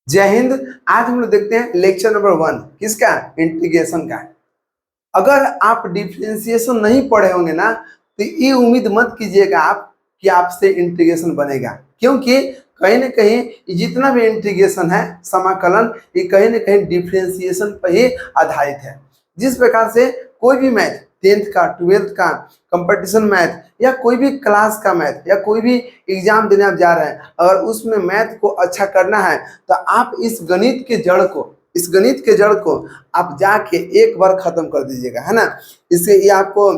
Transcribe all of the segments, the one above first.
जय हिंद। आज हम लोग देखते हैं लेक्चर नंबर 1 किसका, इंटीग्रेशन का। अगर आप डिफरेंशिएशन नहीं पढ़े होंगे ना तो ये उम्मीद मत कीजिएगा आप कि आपसे इंटीग्रेशन बनेगा, क्योंकि कहीं ना कहीं ये जितना भी इंटीग्रेशन है, समाकलन, ये कहीं ना कहीं डिफरेंशिएशन पर ही आधारित है। जिस प्रकार से कोई भी मैथ, 10th का, 12th का, कंपटीशन मैथ या कोई भी क्लास का मैथ या कोई भी एग्जाम देने आप जा रहे हैं, अगर उसमें मैथ को अच्छा करना है तो आप इस गणित के जड़ को आप जाके एक बार खत्म कर दीजिएगा, है ना। इससे ये आपको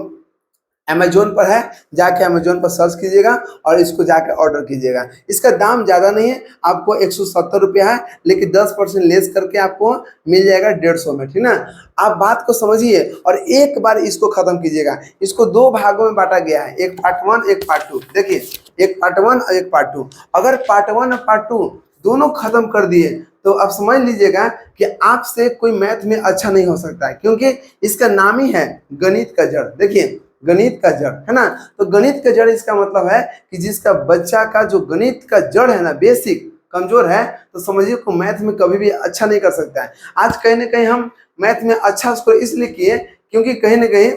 अमेजोन पर है, जाके अमेजोन पर सर्च कीजिएगा और इसको जाके ऑर्डर कीजिएगा। इसका दाम ज़्यादा नहीं है, आपको 170 रुपया है, लेकिन 10% लेस करके आपको मिल जाएगा 150 में, ठीक ना। आप बात को समझिए और एक बार इसको खत्म कीजिएगा। इसको 2 भागों में बांटा गया है, एक पार्ट 1 एक पार्ट 2। देखिए, एक पार्ट 1 और एक पार्ट 2। अगर पार्ट 1 और पार्ट 2 दोनों खत्म कर दिए तो आप समझ लीजिएगा कि आपसे कोई मैथ में अच्छा नहीं हो सकता है, क्योंकि इसका नाम ही है गणित का जड़। देखिए, गणित का जड़, है ना। तो गणित का जड़ इसका मतलब है कि जिसका बच्चा का जो गणित का जड़ है ना, बेसिक कमजोर है, तो समझिए को मैथ में कभी भी अच्छा नहीं कर सकता है। आज कहीं ना कहीं हम मैथ में अच्छा स्कोर इसलिए किए क्योंकि कहीं ना कहीं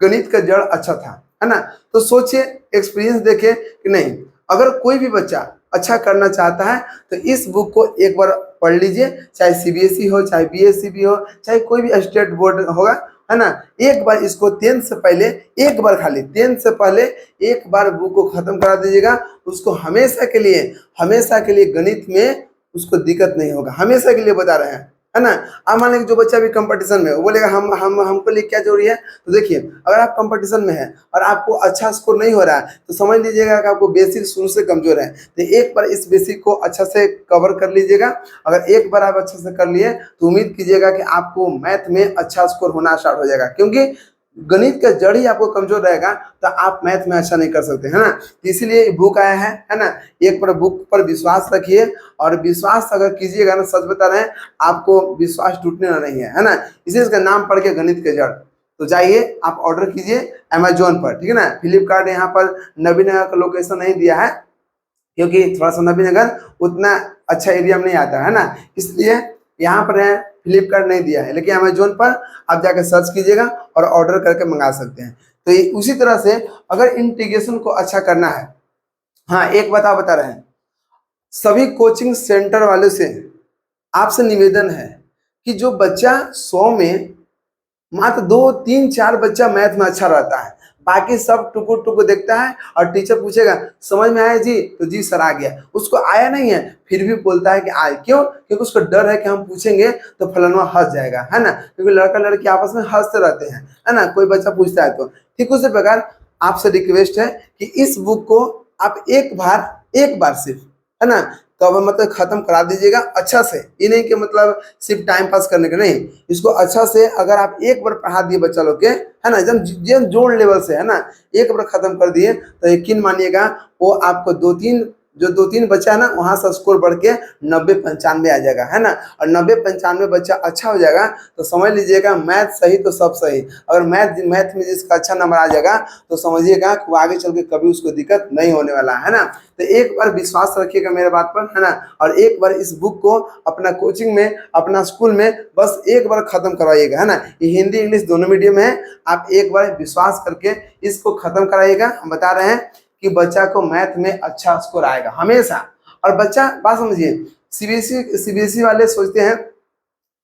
गणित का जड़ अच्छा था, है ना। तो सोचिए, एक्सपीरियंस देखे कि नहीं, अगर कोई भी बच्चा अच्छा करना चाहता है तो इस बुक को एक बार पढ़ लीजिए, चाहे सीबीएसई हो, चाहे बीएसई भी हो, चाहे कोई भी स्टेट बोर्ड होगा, है ना। एक बार इसको 10th से पहले, एक बार खाली 10th से पहले एक बार बुक को खत्म करा दीजिएगा। उसको हमेशा के लिए गणित में उसको दिक्कत नहीं होगा, हमेशा के लिए बता रहे हैं, है ना। अब मान लीजिए जो बच्चा भी कंपटीशन में, वो बोलेगा हम हमको लिए क्या जरूरी है। तो देखिए, अगर आप कंपटीशन में हैं और आपको अच्छा स्कोर नहीं हो रहा है तो समझ लीजिएगा कि आपको बेसिक शुरू से कमजोर है। तो एक बार इस बेसिक को अच्छा से कवर कर लीजिएगा। अगर एक बार आप अच्छे से कर लिए तो उम्मीद कीजिएगा कि आपको मैथ में अच्छा स्कोर होना स्टार्ट हो जाएगा, क्योंकि गणित का जड़ ही आपको कमजोर रहेगा तो आप मैथ में अच्छा नहीं कर सकते, है ना। इसलिए बुक आया है ना। एक बार बुक पर विश्वास रखिए, और विश्वास अगर कीजिएगा ना, सच बता रहे हैं, आपको विश्वास टूटने वाला नहीं है ना। इसी इसका नाम पढ़ के गणित के जड़। तो जाइए आप ऑर्डर कीजिए अमेजोन पर, ठीक है ना। फ्लिपकार्ट यहाँ पर नबीनगर का लोकेशन नहीं दिया है, क्योंकि थोड़ा सा नबीनगर उतना अच्छा एरिया में नहीं आता है ना, इसलिए यहाँ पर है, फ्लिपकार्ट नहीं दिया है। लेकिन अमेजोन पर आप जाकर सर्च कीजिएगा और ऑर्डर करके मंगा सकते हैं। तो उसी तरह से अगर इंटीग्रेशन को अच्छा करना है, हाँ एक बात आप बता रहे हैं, सभी कोचिंग सेंटर वाले से आपसे निवेदन है कि जो बच्चा 100 में मात्र 2 3 4 बच्चा मैथ में अच्छा रहता है, बाकी सब टुकु टुकु देखता है, और टीचर पूछेगा समझ में आया जी, तो जी सर आ गया। उसको आया नहीं है फिर भी बोलता है कि आए, क्यों? क्योंकि उसको डर है कि हम पूछेंगे तो फलाना हंस जाएगा, है ना। क्योंकि लड़का लड़की आपस में हंसते रहते हैं, है ना, कोई बच्चा पूछता है तो। ठीक उसी प्रकार आपसे रिक्वेस्ट है कि इस बुक को आप एक बार सिर्फ, है ना, कब मतलब खत्म करा दीजिएगा अच्छा से। ये नहीं कि मतलब सिर्फ टाइम पास करने के, नहीं, इसको अच्छा से अगर आप एक बार पढ़ा दिए बच्चा लोग के, है ना, एकदम जोड़ लेवल से, है ना, एक बार खत्म कर दिए तो यकीन मानिएगा वो आपको 2 3 बच्चा है ना, वहां से स्कोर बढ़ के 90 95 आ जाएगा, है ना। और 90 95 बच्चा अच्छा हो जाएगा तो समझ लीजिएगा मैथ सही तो सब सही। अगर मैथ में जिसका अच्छा नंबर आ जाएगा तो समझिएगा वो आगे चल के कभी उसको दिक्कत नहीं होने वाला है ना। तो एक बार विश्वास रखिएगा मेरे बात पर, है ना, और एक बार इस बुक को अपना कोचिंग में, अपना स्कूल में बस एक बार खत्म करवाइएगा, है ना। ये हिंदी इंग्लिश दोनों मीडियम है, आप एक बार विश्वास करके इसको खत्म कराइएगा। हम बता रहे हैं कि बच्चा को मैथ में अच्छा स्कोर आएगा हमेशा। और बच्चा, बात समझिए, सीबीएसई वाले सोचते हैं,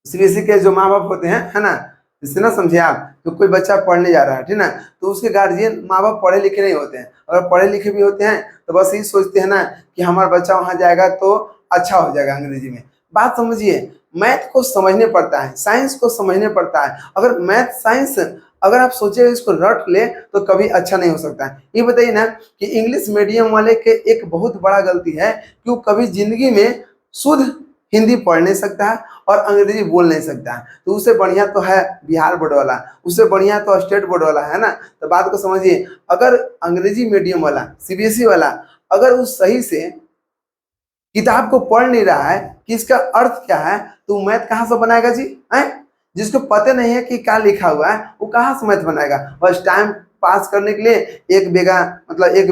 सीबीएसई के जो माँ बाप होते हैं, है ना, जिससे ना समझिए आप, तो कोई बच्चा पढ़ने जा रहा है, ठीक ना, तो उसके गार्जियन माँ बाप पढ़े लिखे नहीं होते हैं। अगर पढ़े लिखे भी होते हैं तो बस यही सोचते हैं ना कि हमारा बच्चा वहाँ जाएगा तो अच्छा हो जाएगा अंग्रेजी में। बात समझिए, मैथ को समझने पड़ता है, साइंस को समझने पड़ता है। अगर मैथ साइंस अगर आप सोचे इसको रट ले तो कभी अच्छा नहीं हो सकता है। ये बताइए ना कि इंग्लिश मीडियम वाले के एक बहुत बड़ा गलती है कि वो कभी जिंदगी में शुद्ध हिंदी पढ़ नहीं सकता है और अंग्रेजी बोल नहीं सकता है। तो उससे बढ़िया तो है बिहार बोर्ड वाला, उससे बढ़िया तो स्टेट बोर्ड वाला, है ना। तो बात को समझिए, अगर अंग्रेजी मीडियम वाला, सीबीएसई वाला, अगर वो सही से किताब को पढ़ नहीं रहा है कि इसका अर्थ क्या है, तो मैथ कहाँ से बनाएगा जी, है? जिसको पता नहीं है कि क्या लिखा हुआ है वो कहाँ से मैथ बनाएगा। बस टाइम पास करने के लिए एक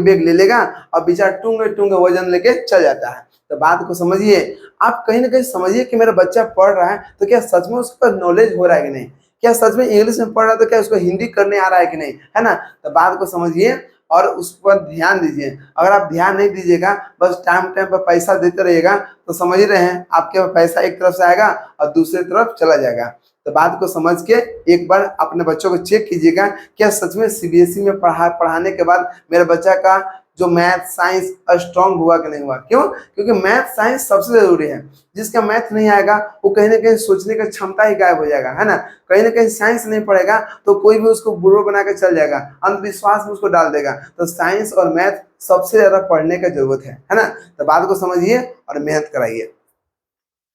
बेग ले लेगा और बेचारा टूंगे टूंगे वजन लेके चल जाता है। तो बात को समझिए। आप कहीं ना कहीं समझिए कि मेरा बच्चा पढ़ रहा है तो क्या सच में उसको नॉलेज हो रहा है कि नहीं, क्या सच में इंग्लिश में पढ़ रहा है तो क्या उसको हिंदी करने आ रहा है कि नहीं, है ना। तो बात को समझिए और उस पर ध्यान दीजिए। अगर आप ध्यान नहीं दीजिएगा, बस टाइम टाइम पर पैसा देते रहिएगा, तो समझ ही रहे हैं आपके पास पैसा एक तरफ से आएगा और दूसरी तरफ चला जाएगा। तो बात को समझ के एक बार अपने बच्चों को चेक कीजिएगा, क्या सच में सीबीएसई में पढ़ाने के बाद मेरे बच्चा का जो मैथ साइंस स्ट्रांग हुआ कि नहीं हुआ। क्यों? क्योंकि मैथ साइंस सबसे जरूरी है। जिसका मैथ नहीं आएगा वो कहीं ना कहीं सोचने की क्षमता ही गायब हो जाएगा, है ना। कहीं ना कहीं साइंस नहीं पढ़ेगा तो कोई भी उसको बुरा बना के चल जाएगा, अंधविश्वास में उसको डाल देगा। तो साइंस और मैथ सबसे ज्यादा पढ़ने की जरूरत है ना। तो बात को समझिए और मेहनत कराइए।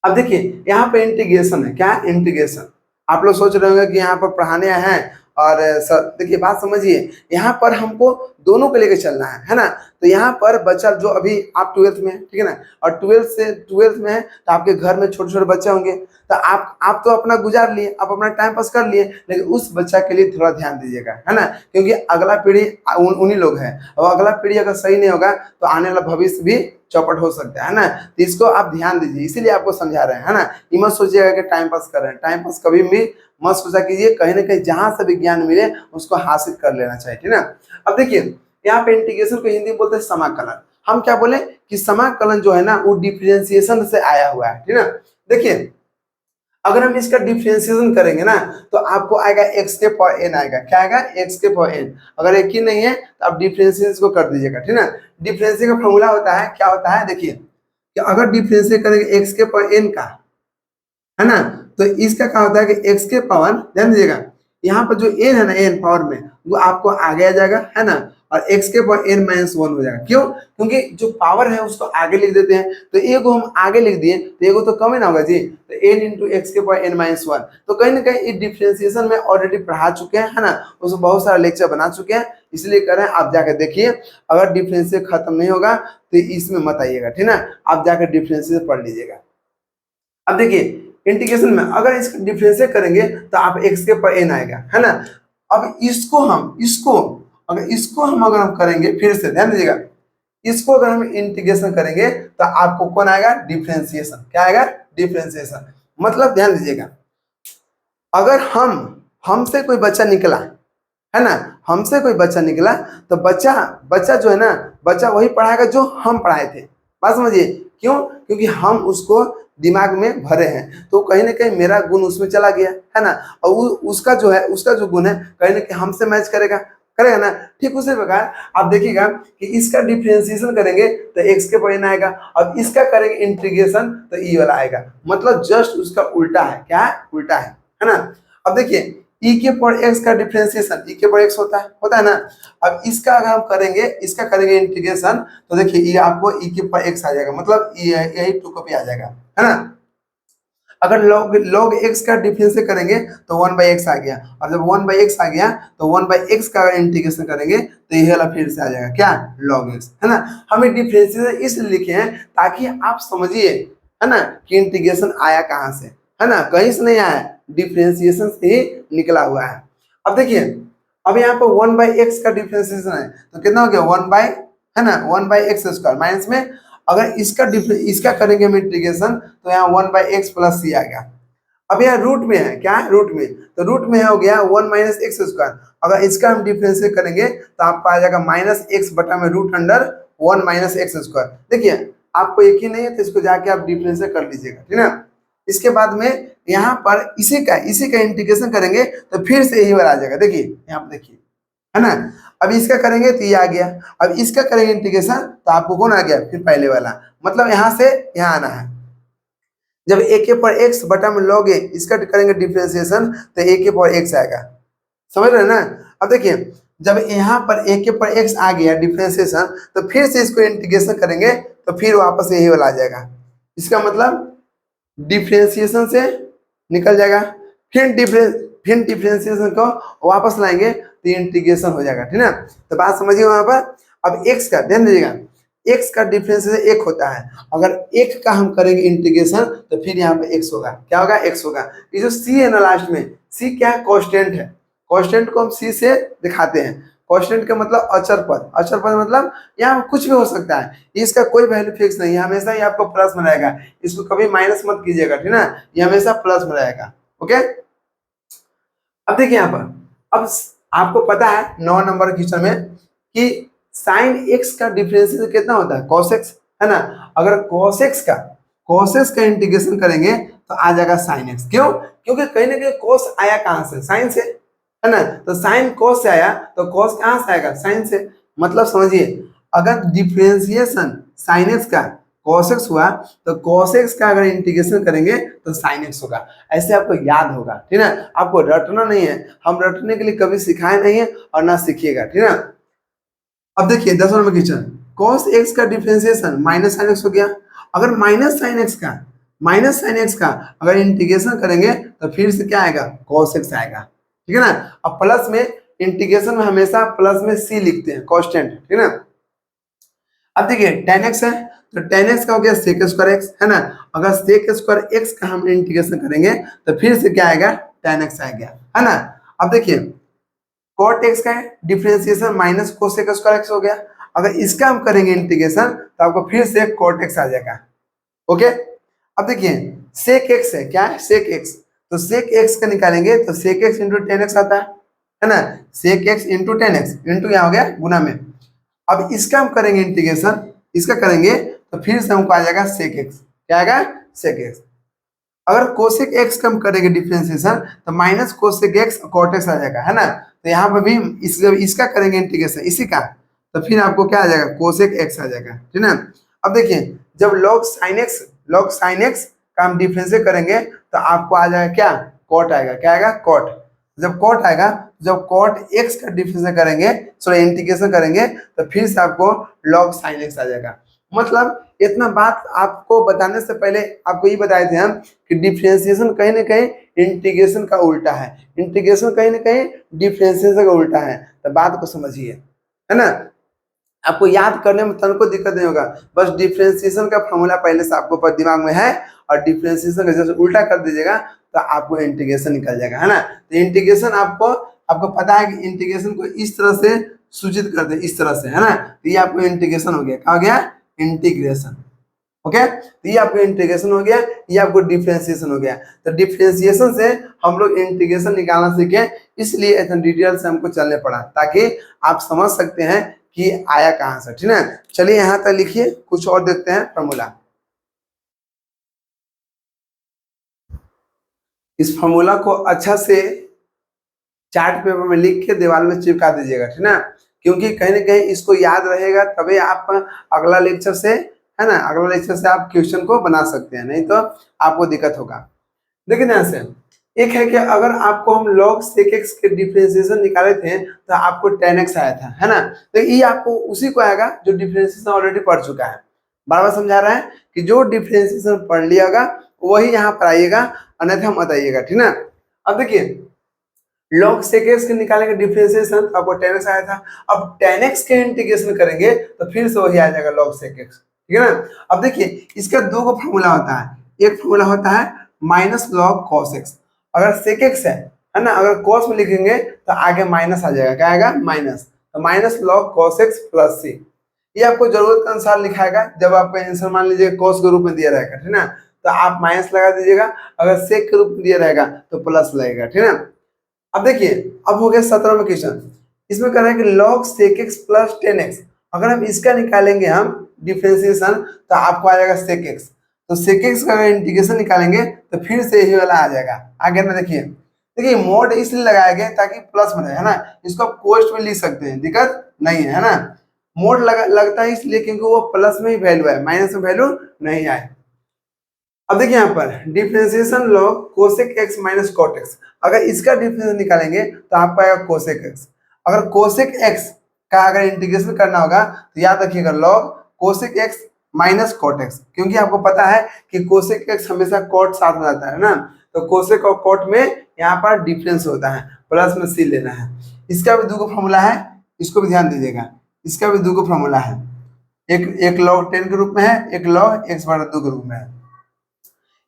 अब देखिए यहाँ पे इंटीग्रेशन है। क्या इंटीग्रेशन? आप लोग सोच रहे होंगे कि यहाँ पर पढ़ाने आए हैं और सर देखिए बात समझिए, यहाँ पर हमको दोनों को लेकर चलना है ना। तो यहाँ पर बच्चा जो अभी आप 12th में है, ठीक है ना, और 12th में है तो आपके घर में छोटे छोटे बच्चे होंगे। तो आप तो अपना गुजार लिए, आप अपना टाइम पास कर लिए, लेकिन उस बच्चा के लिए थोड़ा ध्यान दीजिएगा, है ना। क्योंकि अगला पीढ़ी उन्हीं लोग है, और अगला पीढ़ी अगर सही नहीं होगा तो आने वाला भविष्य भी चौपट हो सकता है ना। तो इसको आप ध्यान दीजिए, इसीलिए आपको समझा रहे हैं, है ना। ये मत सोचिएगा कि टाइम पास कर रहे हैं, टाइम पास कभी भी मत सोचा कीजिए। कहीं ना कहीं जहां से भी ज्ञान मिले उसको हासिल कर लेना चाहिए, ठीक है ना। अब देखिए यहाँ पे इंटीग्रेशन को हिंदी में बोलते हैं समाकलन। हम क्या बोले कि समाकलन जो है ना वो डिफरेंशिएशन से आया हुआ है, ठीक है ना। देखिए अगर हम इसका डिफरेंशिएशन करेंगे ना तो आपको आएगा एक्स के पावर एन आएगा। क्या आएगा? एक्स के पावर एन। अगर एक ही नहीं है तो आप डिफरेंशिएशन को कर दीजिएगा, ठीक है ना। डिफरेंशिएशन का फॉर्मूला होता है, क्या होता है देखिए कि अगर डिफरेंशिएट करेंगे एक्स के पावर एन का, है ना, तो इसका क्या होता है कि एक्स के पावर, ध्यान दीजिएगा यहाँ पर जो एन है ना, एन पावर में वो आपको आगे आ जाएगा, है ना, और एक्स के पावर एन माइनस 1 हो जाएगा। क्यों? क्योंकि जो पावर है उसको आगे लिख देते हैं, तो एगो हम आगे लिख दिए तो एगो तो कम ही ना होगा जी। तो एन इंटू एक्स के पावर एन माइनस 1। तो कहीं ना कहीं इस डिफरेंशिएशन में ऑलरेडी पढ़ा चुके हैं, है ना, उसमें बहुत सारा लेक्चर बना चुके हैं, इसलिए कह रहे हैं आप जाकर देखिए। अगर डिफरेंशिएशन खत्म नहीं होगा तो इसमें मत आइएगा, ठीक है ना, आप जाकर डिफरेंशिएशन पढ़ लीजिएगा। अब देखिए इंटीग्रेशन में अगर इसको डिफरेंशिएट करेंगे तो आप x के पर n आएगा, है ना। अब इसको हम अगर हम करेंगे, फिर से ध्यान दीजिएगा, इसको अगर हम इंटीग्रेशन करेंगे तो आपको कौन आएगा? डिफरेंशिएशन। क्या आएगा? डिफरेंशिएशन। मतलब ध्यान दीजिएगा, अगर हमसे कोई बच्चा निकला, है ना, हमसे कोई बच्चा निकला तो बच्चा जो है ना, बच्चा वही पढ़ाएगा जो हम पढ़ाए थे। बात समझिए। क्यों? क्योंकि हम उसको दिमाग में भरे हैं, तो कहीं ना कहीं मेरा गुण उसमें चला गया, है ना, और उसका जो गुण है कहीं ना कहीं हमसे मैच करेगा ना। ठीक उसी प्रकार आप देखिएगा कि इसका डिफरेंशिएशन करेंगे तो एक्स के पावर एन आएगा, अब इसका करेंगे इंटीग्रेशन तो ई वाला आएगा। मतलब जस्ट उसका उल्टा है। क्या है? उल्टा है ना। अब देखिए ई के पावर एक्स का डिफरेंशिएशन ई के पावर एक्स होता है ना। अब इसका अगर हम करेंगे इंटीग्रेशन तो देखिए ये आपको ई के पावर एक्स आ जाएगा, मतलब यही 2 कॉपी आ जाएगा, है ना। अगर log x का डिफरेंशिएट करेंगे तो 1/x आ गया, और जब 1/x आ गया तो 1/x का अगर इंटीग्रेशन करेंगे तो ये वाला फिर से आ जाएगा। क्या? log x, है ना। हमें डिफरेंशिएशन इसलिए लिखे हैं ताकि आप समझिए, है ना, कि इंटीग्रेशन आया कहाँ से, है ना, कहीं से नहीं आया, डिफरेंशिएशन से ही निकला हुआ है। अब देखिए अब यहाँ पर 1/x का डिफरेंशिएशन है तो कितना हो गया? 1/x² माइनस में अगर इसका करेंगे हम इंटीग्रेशन तो यहाँ 1/x प्लस सी आ गया। अब यहाँ रूट में है, क्या है? रूट में, तो रूट में हो गया 1 - x²। अगर इसका हम डिफरेंशिएट करेंगे तो आपको आ जाएगा -x बटा में √1 - x²। देखिए आपको यकीन नहीं है तो इसको जाके आप डिफरेंशिएट कर लीजिएगा, ठीक है ना। इसके बाद में यहाँ पर इसी का इंटीग्रेशन करेंगे तो फिर से यही वाला आ जाएगा। देखिए यहाँ पर देखिए, है ना। अब इसका करेंगे तो ये आ गया, अब इसका करेंगे इंटीग्रेशन तो आपको कौन आ गया? फिर पहले वाला, मतलब यहाँ से यहाँ आना है। जब a के पर x बटा में log a, इसका करेंगे डिफरेंशिएशन तो a के पर x आएगा। समझ रहे हैं ना। अब देखिए जब यहाँ पर a के पर x आ गया डिफरेंशिएशन तो फिर से इसको इंटीग्रेशन करेंगे तो फिर वापस यही वाला आ जाएगा। इसका मतलब डिफरेंशिएशन से निकल जाएगा, फिर डिफरेंशिएशन को वापस लाएंगे तो इंटीग्रेशन हो जाएगा, ठीक है ना। तो बात समझिए वहां पर। अब x का ध्यान दीजिएगा, x का डिफरेंशिएशन 1 होता है, अगर 1 का हम करेंगे इंटीग्रेशन तो फिर यहाँ पे x होगा। क्या होगा? x होगा। ये जो c है ना लास्ट में, c क्या है? कांस्टेंट है। कांस्टेंट को हम c से दिखाते हैं। कांस्टेंट का मतलब अचर पद, अचर पद मतलब यहाँ कुछ भी हो सकता है, इसका कोई वैल्यू फिक्स नहीं है, हमेशा ही आपको प्लस में रहेगा, इसको कभी माइनस मत कीजिएगा, ठीक ना, ये हमेशा प्लस में रहेगा। ओके, अब देखिए यहाँ पर, अब आपको पता है 9 नंबर क्वेश्चन में कि साइन एक्स का डिफरेंशियल कितना होता है, cos x, है ना। अगर cos x का इंटीग्रेशन करेंगे तो आ जाएगा साइन एक्स। क्यों? क्योंकि कहीं ना कहीं cos आया कहां से, साइन से, है ना। तो साइन cos से आया तो cos कहां से आएगा, साइन से। मतलब समझिए, अगर डिफरेंशिएशन साइन एक्स का cos x हुआ तो cos x का अगर इंटीग्रेशन करेंगे तो sin x होगा। ऐसे आपको याद होगा, ठीक है, आपको रटना नहीं है, हम रटने के लिए कभी सिखाए नहीं है और ना सीखिएगा, ठीक है। अब देखिए 10 नंबर क्वेश्चन, cos x का डिफरेंशिएशन माइनस साइन एक्स हो गया। अगर माइनस साइन एक्स का अगर इंटीग्रेशन करेंगे तो फिर से क्या आएगा, cos x आएगा, ठीक है ना। अब प्लस में इंटीग्रेशन में हमेशा प्लस में c लिखते हैं, कांस्टेंट, ठीक है ना। अब देखिए tan x है तो tan x का हो गया sec स्क्वायर x, है ना। अगर sec स्क्वायर x का हम इंटीग्रेशन करेंगे तो फिर से क्या आएगा, tan x आ गया, है ना। अब देखिए cot x का differentiation minus cosec square x हो गया। अगर इसका हम करेंगे इंटीग्रेशन तो आपको फिर से cot x आ जाएगा। ओके, अब देखिए sec x है, क्या है, sec x, तो sec x का निकालेंगे तो sec x into tan x आता है ना। sec x into tan x into क्या हो गया, गुना में। अब इसका हम करेंगे इंटीग्रेशन, इसका करेंगे तो फिर से हमको आ जाएगा sec x, क्या आएगा, sec x। अगर कोसेक x का हम करेंगे डिफरेंशिएशन तो minus cosec x cot x आ जाएगा, है ना। तो यहाँ पर भी जब इसका करेंगे इंटीग्रेशन इसी का तो फिर आपको क्या आ जाएगा, कोसेक x आ जाएगा, ठीक है। अब देखिए जब log sin x का हम डिफरेंशिएट करेंगे तो आपको आ जाएगा क्या, cot आएगा, क्या आएगा, cot। जब cot आएगा, जब cot x का डिफरेंशिएट करेंगे, सॉरी इंटीग्रेशन करेंगे तो फिर से आपको log sin x आ जाएगा। मतलब इतना बात आपको बताने से पहले आपको ये बताए थे हम कि डिफरेंशिएशन कहीं ना कहीं इंटीग्रेशन का उल्टा है, इंटीग्रेशन कहीं ना कहीं डिफरेंशिएशन का उल्टा है। तो बात को समझिए, है ना। आपको याद करने में तनको दिक्कत नहीं होगा, बस डिफरेंशिएशन का फॉर्मूला पहले से आपको दिमाग में है और डिफरेंशिएशन का जैसे उल्टा कर दीजिएगा तो आपको इंटीग्रेशन निकल जाएगा, है ना। तो इंटीग्रेशन आपको पता है कि इंटीग्रेशन को इस तरह से सूचित करते हैं, इस तरह से, है ना। तो ये आपको इंटीग्रेशन हो गया, क्या हो गया, इंटीग्रेशन। ओके, तो ये आपको इंटीग्रेशन हो गया, ये आपको डिफरेंशिएशन हो गया। तो डिफरेंशिएशन से हम लोग इंटीग्रेशन निकालना सीखे, इसलिए इतना डिटेल से हमको चलने पड़ा ताकि आप समझ सकते हैं कि आया कहां से, ठीक है। चलिए यहां तक लिखिए, कुछ और देखते हैं फॉर्मूला। इस फॉर्मूला को अच्छा से चार्ट पेपर में लिख के दीवार में चिपका दीजिएगा, ठीक ना, क्योंकि कहीं ना कहीं इसको याद रहेगा तभी आप अगला लेक्चर से, है ना, अगला लेक्चर से आप क्वेश्चन को बना सकते हैं, नहीं तो आपको दिक्कत होगा। देखिए ध्यान से, एक है कि अगर आपको हम log sec x के डिफरेंशिएशन निकाले थे तो आपको tan x आया था, है ना। तो ये आपको उसी को आएगा जो डिफरेंशिएशन ऑलरेडी पढ़ चुका है। बार बार समझा रहा है कि जो डिफरेंशिएशन पढ़ लियागा वही यहाँ पर आइएगा, अन्यथा मत आइएगा, ठीक ना। अब देखिए log sec x के निकालेंगे डिफरेंशिएशन तो आपको tan x आया था। अब tan x के इंटीग्रेशन करेंगे तो फिर से वही आ जाएगा log sec x, ठीक है ना। अब देखिए इसका दो को फॉर्मूला होता है, एक फॉर्मूला होता है माइनस log cos x। अगर sec x है ना, अगर cos में लिखेंगे तो आगे माइनस आ जाएगा, क्या आएगा, माइनस। तो minus log cos x plus c, ये आपको जरूरत के अनुसार लिखाएगा। जब आपका आंसर मान लीजिए cos के रूप में दिया रहेगा, ठीक ना, तो आप माइनस लगा दीजिएगा, अगर sec के रूप में दिया रहेगा तो प्लस लगेगा, ठीक ना। अब देखिए अब हो गया 17वां क्वेश्चन, इसमें कह रहा है कि log sec x plus tan x। अगर हम इसका निकालेंगे हम डिफरेंशिएशन तो आपको आ जाएगा sec x। तो sec x का अगर इंटीग्रेशन निकालेंगे तो फिर से यही वाला आ जाएगा। आगे ना देखिए मोड इसलिए लगाया गया ताकि प्लस में रहे, है ना। इसको आप कोष्ट में लिख सकते हैं, दिक्कत नहीं है ना। मोड लगता है इसलिए क्योंकि वो प्लस में ही वैल्यू है, माइनस में वैल्यू नहीं आए। अब देखिए यहाँ पर differentiation log cosec x minus cot x। अगर इसका डिफरेंशिएशन निकालेंगे तो आपको आएगा कोसेक x। अगर कोसेक x का अगर इंटीग्रेशन करना होगा तो याद रखिएगा log cosec x minus cot x, क्योंकि आपको पता है कि कोसेक x हमेशा कॉट साथ में आता है ना। तो कोसेक और कॉट में यहाँ पर डिफरेंस होता है, प्लस में c लेना है। इसका भी दो फॉर्मूला है, इसको भी ध्यान दीजिएगा। इसका भी दो फॉर्मूला है, एक log 10 के रूप में है, एक log x/2 के रूप में है।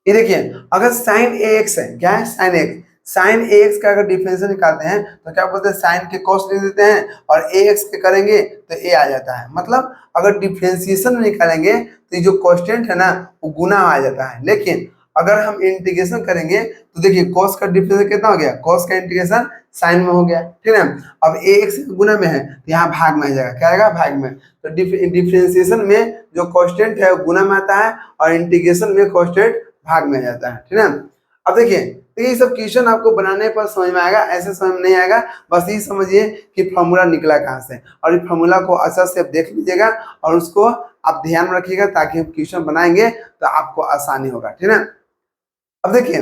ये देखिए अगर sin ax है, क्या है, sin x, साइन ए एक्स का अगर डिफरेंशियल निकालते हैं तो क्या बोलते हैं, साइन के कॉस लिख देते हैं और ए एक्स के करेंगे तो ए आ जाता है। मतलब अगर डिफरेंशिएशन में निकालेंगे तो ये जो कांस्टेंट है ना वो गुना आ जाता है। लेकिन अगर हम इंटीग्रेशन करेंगे तो देखिए कॉस का डिफरेंशियल कितना हो गया, कॉस का इंटीग्रेशन साइन में हो गया, ठीक है। अब ए एक्स गुना में है तो यहाँ भाग में आ जाएगा, क्या आएगा, भाग में। तो डिफरेंशिएशन में जो कांस्टेंट है वो गुना में आता है और इंटीग्रेशन में कांस्टेंट भाग में आ जाता है, ठीक है। अब देखिए तो ये सब क्वेश्चन आपको बनाने पर समझ में आएगा, ऐसे समझ में नहीं आएगा। बस ये समझिए कि फॉर्मूला निकला कहाँ से, और इस फॉर्मूला को अच्छा से आप देख लीजिएगा और उसको आप ध्यान में रखिएगा ताकि हम क्वेश्चन बनाएंगे तो आपको आसानी होगा, ठीक है। अब देखिए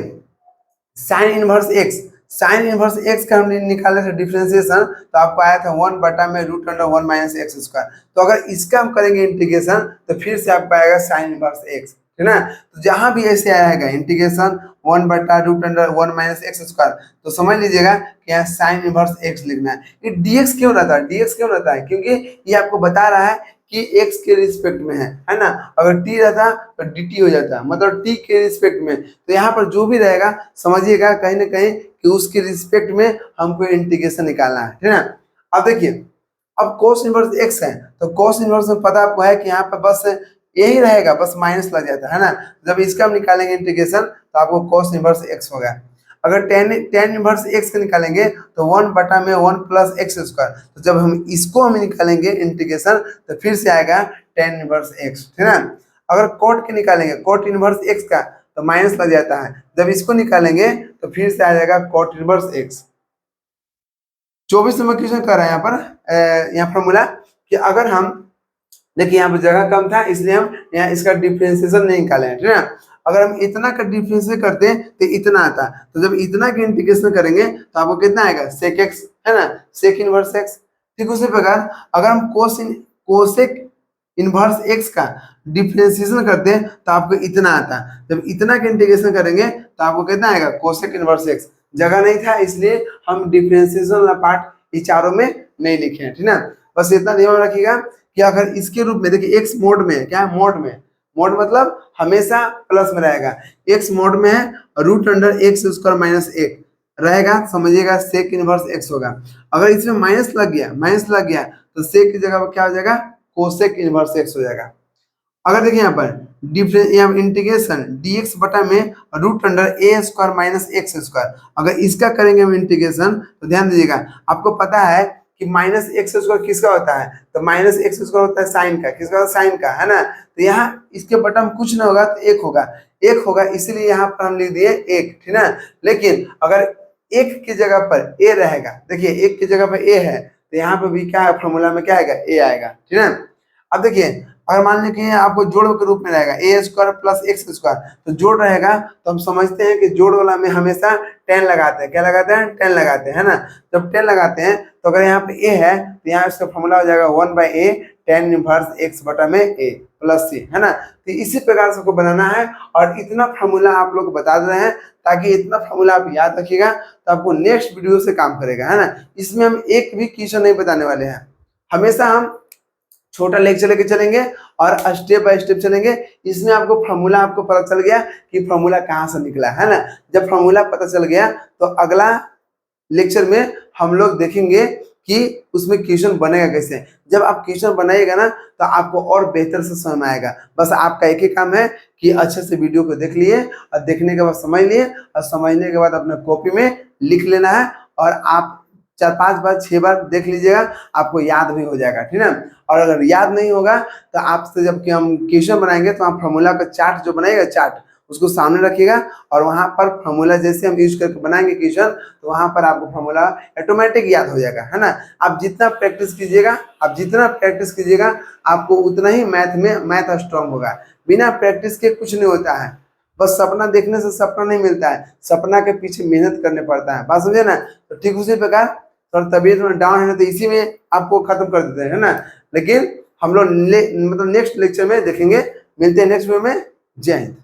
sine inverse x, sine inverse x का हमने निकाला था डिफरेंशिएशन तो आपको आया था 1 बटा में root under 1 minus x square. तो अगर इसका हम करेंगे इंटीग्रेशन तो फिर से आपको आएगा साइन इनवर्स एक्स, है ना। तो जहां भी ऐसे आएगा इंटीग्रेशन 1 बटा root under 1 minus x square तो समझ लीजिएगा कि यहाँ साइन इनवर्स एक्स लिखना है। ये डीएक्स क्यों रहता है, डीएक्स क्यों रहता है, क्योंकि ये आपको बता रहा है कि एक्स के रिस्पेक्ट में है ना। अगर टी रहता तो dt हो जाता, मतलब टी के रिस्पेक्ट में। तो यहाँ पर जो भी रहेगा समझिएगा कहीं ना कहीं कि उसके रिस्पेक्ट में हमको इंटीग्रेशन निकालना है, ठीक है ना। अब देखिए अब cos इनवर्स x है तो cos इनवर्स में पता आपको है कि यहाँ पर बस यही रहेगा, बस माइनस लग जाता है ना। जब इसका हम निकालेंगे इंटीग्रेशन तो आपको cos इनवर्स x होगा। अगर tan इनवर्स x का निकालेंगे तो 1 बटा में 1 प्लस एक्स स्क्वायर। तो जब हम इसको हम निकालेंगे इंटीग्रेशन तो फिर से आएगा tan इनवर्स x, ठीक है। अगर कोट के निकालेंगे कोट इनवर्स x का तो माइनस लग जाता है, जब इसको निकालेंगे तो फिर से आ जाएगा cot inverse x। 24 number question कर रहे हैं यहाँ पर यहाँ फॉर्मूला कि अगर हम देखिए यहाँ पर जगह कम था इसलिए हम यहाँ इसका डिफरेंशिएशन नहीं निकाले हैं, ठीक है। अगर हम इतना का डिफरेंशिएशन करते हैं तो इतना आता, तो जब इतना के इंटीग्रेशन करेंगे तो आपको कितना आएगा, सेक एक्स, है ना, सेक इनवर्स एक्स। ठीक उसी प्रकार अगर हम कोसेक इनवर्स एक्स का डिफरेंशिएशन करते हैं तो आपको इतना आता, जब इतना के इंटीग्रेशन करेंगे तो आपको कितना आएगा, कोसेक इनवर्स एक्स। जगह नहीं था इसलिए हम डिफरेंशिएशन वाला पार्ट ये चारों में नहीं लिखे हैं, ठीक है। बस इतना ध्यान रखिएगा कि अगर इसके रूप में देखिए एक्स मोड में, क्या है मोड में, मोड मतलब हमेशा प्लस में रहेगा, एक्स मोड में है root under x square minus एक रहेगा, समझिएगा सेक इनवर्स एक्स होगा। अगर इसमें माइनस लग गया तो सेक की जगह पर क्या हो जाएगा, कोसेक इनवर्स एक्स हो जाएगा। अगर देखिए यहाँ पर यहाँ इंटीग्रेशन dx बटा में रूट अंडर ए स्क्वायर माइनस एक्स स्क्वायर, अगर इसका करेंगे हम इंटीग्रेशन तो ध्यान दीजिएगा आपको पता है कि माइनस एक्स स्क्वायर किसका होता है, तो माइनस एक्स स्क्वायर होता है साइन का, किसका होता है, साइन का, है ना। तो यहाँ इसके बटा में कुछ ना होगा तो एक होगा इसलिए यहाँ पर हम लिख दिए एक, ठीक है। लेकिन अगर एक की जगह पर ए रहेगा, देखिए एक की जगह पर ए है तो यहाँ पर भी क्या है, फॉर्मूला में क्या आएगा, ए आएगा, ठीक है। अब देखिए अगर मान लीजिए कि आपको जोड़ के रूप में रहेगा ए स्क्वायर प्लस एक्स स्क्वायर, तो जोड़ रहेगा तो हम समझते हैं कि जोड़ वाला में हमेशा 10 लगाते हैं, क्या लगाते हैं, 10 लगाते हैं, है ना। जब 10 लगाते हैं तो अगर यहाँ पे ए है तो यहाँ इसका फॉर्मूला हो जाएगा 1/a tan इनवर्स एक्स बटा में ए प्लस सी, है ना। तो इसी प्रकार से आपको बनाना है और इतना फॉर्मूला आप लोग बता दे रहे हैं ताकि इतना फॉर्मूला आप याद रखिएगा तो आपको नेक्स्ट वीडियो से काम करेगा, है ना। इसमें हम एक भी क्वेश्चन नहीं बताने वाले हैं, हमेशा हम छोटा लेक्चर लेके चलेंगे और स्टेप बाय स्टेप चलेंगे। इसमें आपको फॉर्मूला आपको पता चल गया कि फॉर्मूला कहाँ से निकला, है ना। जब फॉर्मूला पता चल गया तो अगला लेक्चर में हम लोग देखेंगे कि उसमें क्वेश्चन बनेगा कैसे। जब आप क्वेश्चन बनाइएगा ना तो आपको और बेहतर से समझ में आएगा। बस आपका एक ही काम है कि अच्छे से वीडियो को देख लिए और देखने के बाद समझ लिए और समझने के बाद अपने कॉपी में लिख लेना है और आप 4-5 बार 6 बार देख लीजिएगा, आपको याद भी हो जाएगा, ठीक है। और अगर याद नहीं होगा तो आपसे जब कि हम क्वेश्चन बनाएंगे तो आप फॉर्मूला का चार्ट जो बनाएगा, चार्ट उसको सामने रखिएगा और वहां पर फॉर्मूला जैसे हम यूज करके बनाएंगे क्वेश्चन तो वहां पर आपको फॉर्मूला ऑटोमेटिक याद हो जाएगा, है ना। आप जितना प्रैक्टिस कीजिएगा आपको उतना ही मैथ स्ट्रांग होगा। बिना प्रैक्टिस के कुछ नहीं होता है, बस सपना देखने से सपना नहीं मिलता है, सपना के पीछे मेहनत करने पड़ता है, बात समझे ना। तो ठीक उसी प्रकार थोड़ा तबीयत में डाउन है ना तो इसी में आपको खत्म कर देते हैं, है ना। लेकिन हम लोग मतलब नेक्स्ट लेक्चर में देखेंगे, मिलते हैं नेक्स्ट वीडियो में। जय हिंद।